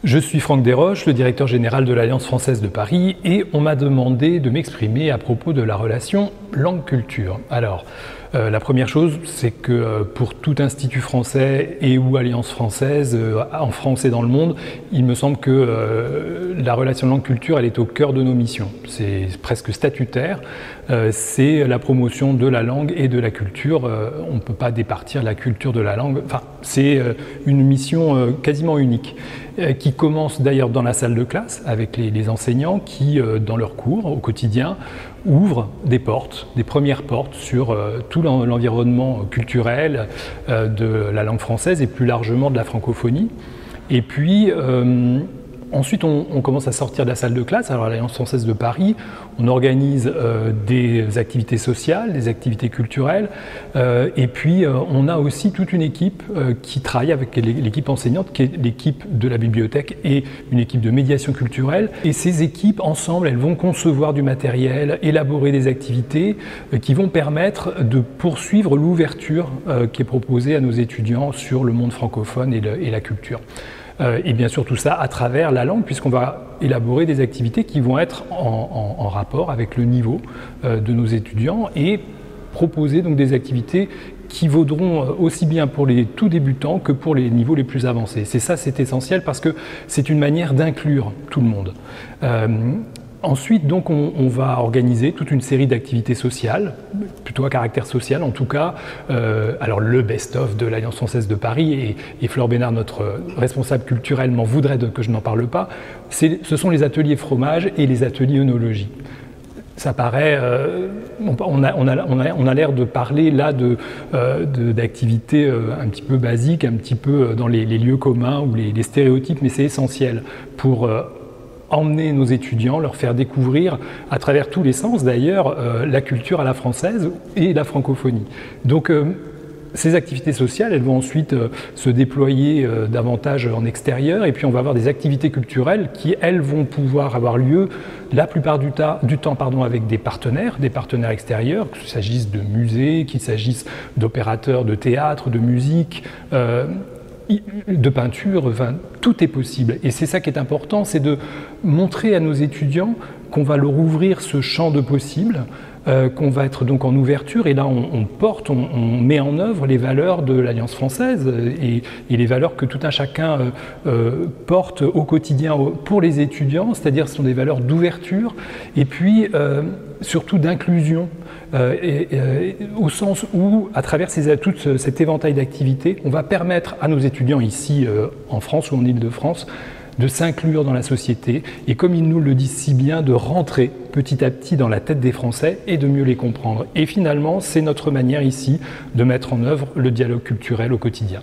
Je suis Franck Desroches, le directeur général de l'Alliance française de Paris, et on m'a demandé de m'exprimer à propos de la relation langue-culture. Alors, la première chose, c'est que pour tout institut français et ou alliance française, en France et dans le monde, il me semble que la relation langue-culture, elle est au cœur de nos missions. C'est presque statutaire, c'est la promotion de la langue et de la culture. On ne peut pas départir la culture de la langue. Enfin, c'est une mission quasiment unique, qui commence d'ailleurs dans la salle de classe avec les enseignants qui, dans leurs cours au quotidien, ouvrent des portes, des premières portes sur tout l'environnement culturel de la langue française et plus largement de la francophonie. Et puis ensuite, on commence à sortir de la salle de classe. Alors à l'Alliance française de Paris, on organise des activités sociales, des activités culturelles, et puis on a aussi toute une équipe qui travaille avec l'équipe enseignante, qui est l'équipe de la bibliothèque et une équipe de médiation culturelle. Et ces équipes, ensemble, elles vont concevoir du matériel, élaborer des activités qui vont permettre de poursuivre l'ouverture qui est proposée à nos étudiants sur le monde francophone et la culture. Et bien sûr tout ça à travers la langue, puisqu'on va élaborer des activités qui vont être en rapport avec le niveau de nos étudiants et proposer donc des activités qui vaudront aussi bien pour les tout débutants que pour les niveaux les plus avancés. C'est essentiel parce que c'est une manière d'inclure tout le monde. Ensuite, donc, on va organiser toute une série d'activités sociales, plutôt à caractère social en tout cas. Alors le best-of de l'Alliance française de Paris, et Fleur Bénard, notre responsable culturel, m'en voudrait que je n'en parle pas, ce sont les ateliers fromage et les ateliers œnologie. Ça paraît, on a l'air de parler là d'activités un petit peu basiques, un petit peu dans les lieux communs ou les stéréotypes, mais c'est essentiel pour emmener nos étudiants, leur faire découvrir, à travers tous les sens d'ailleurs, la culture à la française et la francophonie. Donc ces activités sociales, elles vont ensuite se déployer davantage en extérieur, et puis on va avoir des activités culturelles qui, elles, vont pouvoir avoir lieu la plupart du temps avec des partenaires extérieurs, qu'il s'agisse de musées, qu'il s'agisse d'opérateurs de théâtre, de musique, de peinture, enfin, tout est possible. Et c'est ça qui est important, c'est de montrer à nos étudiants qu'on va leur ouvrir ce champ de possibles, qu'on va être donc en ouverture, et là on met en œuvre les valeurs de l'Alliance française et les valeurs que tout un chacun porte au quotidien pour les étudiants, c'est-à-dire ce sont des valeurs d'ouverture et puis surtout d'inclusion. Au sens où, à travers tout cet éventail d'activités, on va permettre à nos étudiants ici en France ou en Île-de-France de s'inclure dans la société et, comme ils nous le disent si bien, de rentrer petit à petit dans la tête des Français et de mieux les comprendre. Et finalement, c'est notre manière ici de mettre en œuvre le dialogue culturel au quotidien.